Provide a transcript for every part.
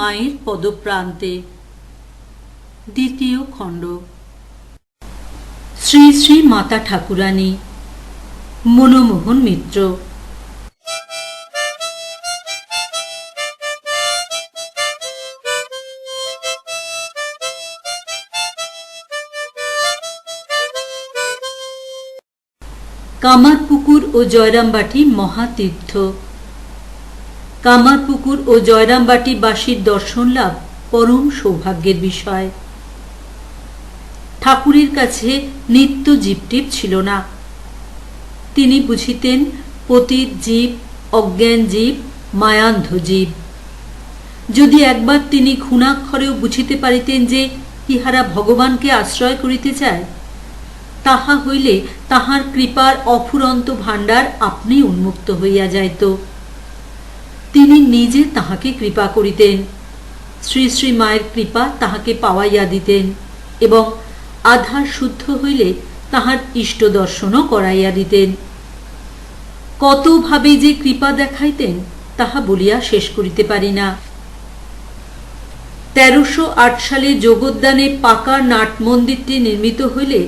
মায়ের পদপ্রান্তে দ্বিতীয় খণ্ড। শ্রী শ্রী মাতা ঠাকুরানী মনমোহন মিত্র। কামারপুকুর ও জয়রামবাটি মহাতীর্থ। কামারপুকুর ও জয়রামবাটি বাসীর দর্শন লাভ পরম সৌভাগ্যের বিষয়। ঠাকুরের কাছে নিত্য জীবটিপ ছিল না। তিনি বুঝিতেন পতিত জীব, অজ্ঞান জীব, মায়ান্ধ জীব। যদি একবার তিনি ঘুণাক্ষরেও বুঝিতে পারিতেন যে ইহারা ভগবানকে আশ্রয় করিতে চায়, তাহা হইলে তাহার কৃপার অফুরন্ত ভাণ্ডার আপনি উন্মুক্ত হইয়া যাইত। তিনি নিজে তাহাকে কৃপা করিতেন। শ্রী শ্রী মায়ের কৃপা তাহাকে পাওয়াইয়া দিতেন এবং আধার শুদ্ধ হইলে তাহার ইষ্ট দর্শনও করাইয়া দিতেন। কতভাবে যে কৃপা দেখাইতেন তাহা বলিয়া শেষ করিতে পারি না। 1308 সালে যোগোদ্যানে পাকা নাট মন্দিরটি নির্মিত হইলে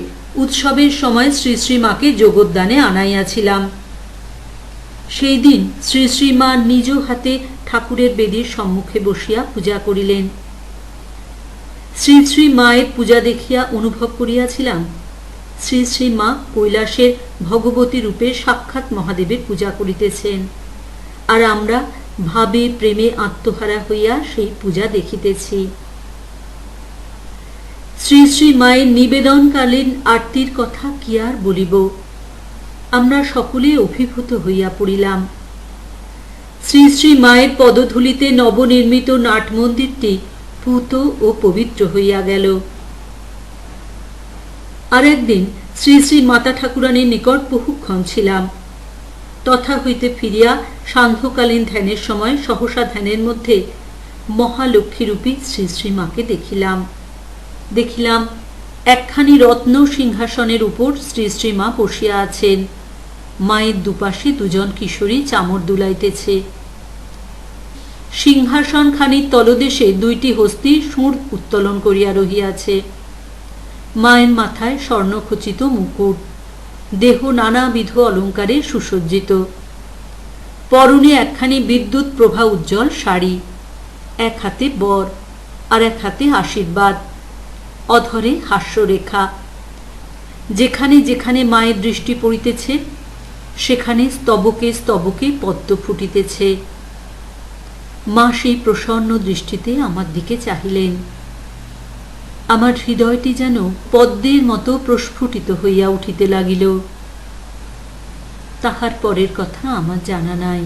উৎসবের সময় শ্রী শ্রী মাকে যোগোদ্যানে আনাইয়াছিলাম। সেই দিন শ্রী শ্রী মা নিজ হাতে ঠাকুরের বেদির সম্মুখে বসিয়া পূজা করিলেন। শ্রী শ্রী মায়ের পূজা দেখিয়া অনুভব করিয়াছিলাম শ্রী শ্রী মা কৈলাসের ভগবতী রূপে সাক্ষাৎ মহাদেবের পূজা করিতেছেন, আর আমরা ভাবে প্রেমে আত্মহারা হইয়া সেই পূজা দেখিতেছি। শ্রী শ্রী মায়ের নিবেদনকালীন আরতির কথা কি আর বলিব, আমরা সকলে অভিভূত হইয়া পড়িলাম। শ্রী শ্রী মায়ের পদধূলিতে নবনির্মিত নাট মন্দিরটি পূত ও পবিত্র হইয়া গেল। আর একদিন শ্রী শ্রী মাতা ঠাকুরানীর নিকট বহুক্ষণ ছিলাম। তথা হইতে ফিরিয়া সান্ধ্যকালীন ধ্যানের সময় সহসা ধ্যানের মধ্যে মহালক্ষ্মীরূপী শ্রী শ্রী মাকে দেখিলাম একখানি রত্ন সিংহাসনের উপর শ্রী শ্রী মা বসিয়া আছেন। মায়ের দুপাশে দুজন কিশোরী চামর দুলাইতেছে। সিংহাসন খানির তলদেশে দুইটি হস্তি সুর উত্তোলন করিয়া রহিয়াছে। মায়ের মাথায় স্বর্ণখচিত মুকুট, দেহ নানাবিধ অলঙ্কারে সুসজ্জিত। পরনে একখানি বিদ্যুৎ প্রভা উজ্জ্বল শাড়ি, এক হাতে বর আর এক হাতে আশীর্বাদ, অধরে হাস্যরেখা। যেখানে যেখানে মায়ের দৃষ্টি পড়িতেছে সেখানে স্তবকে স্তবকে পদ্ম ফুটিতেছে। মা সেই প্রসন্ন দৃষ্টিতে আমার দিকে চাহিলেন। আমার হৃদয়টি যেন পদ্মের মতো প্রস্ফুটিত হইয়া উঠিতে লাগিল। তাহার পরের কথা আমার জানা নাই।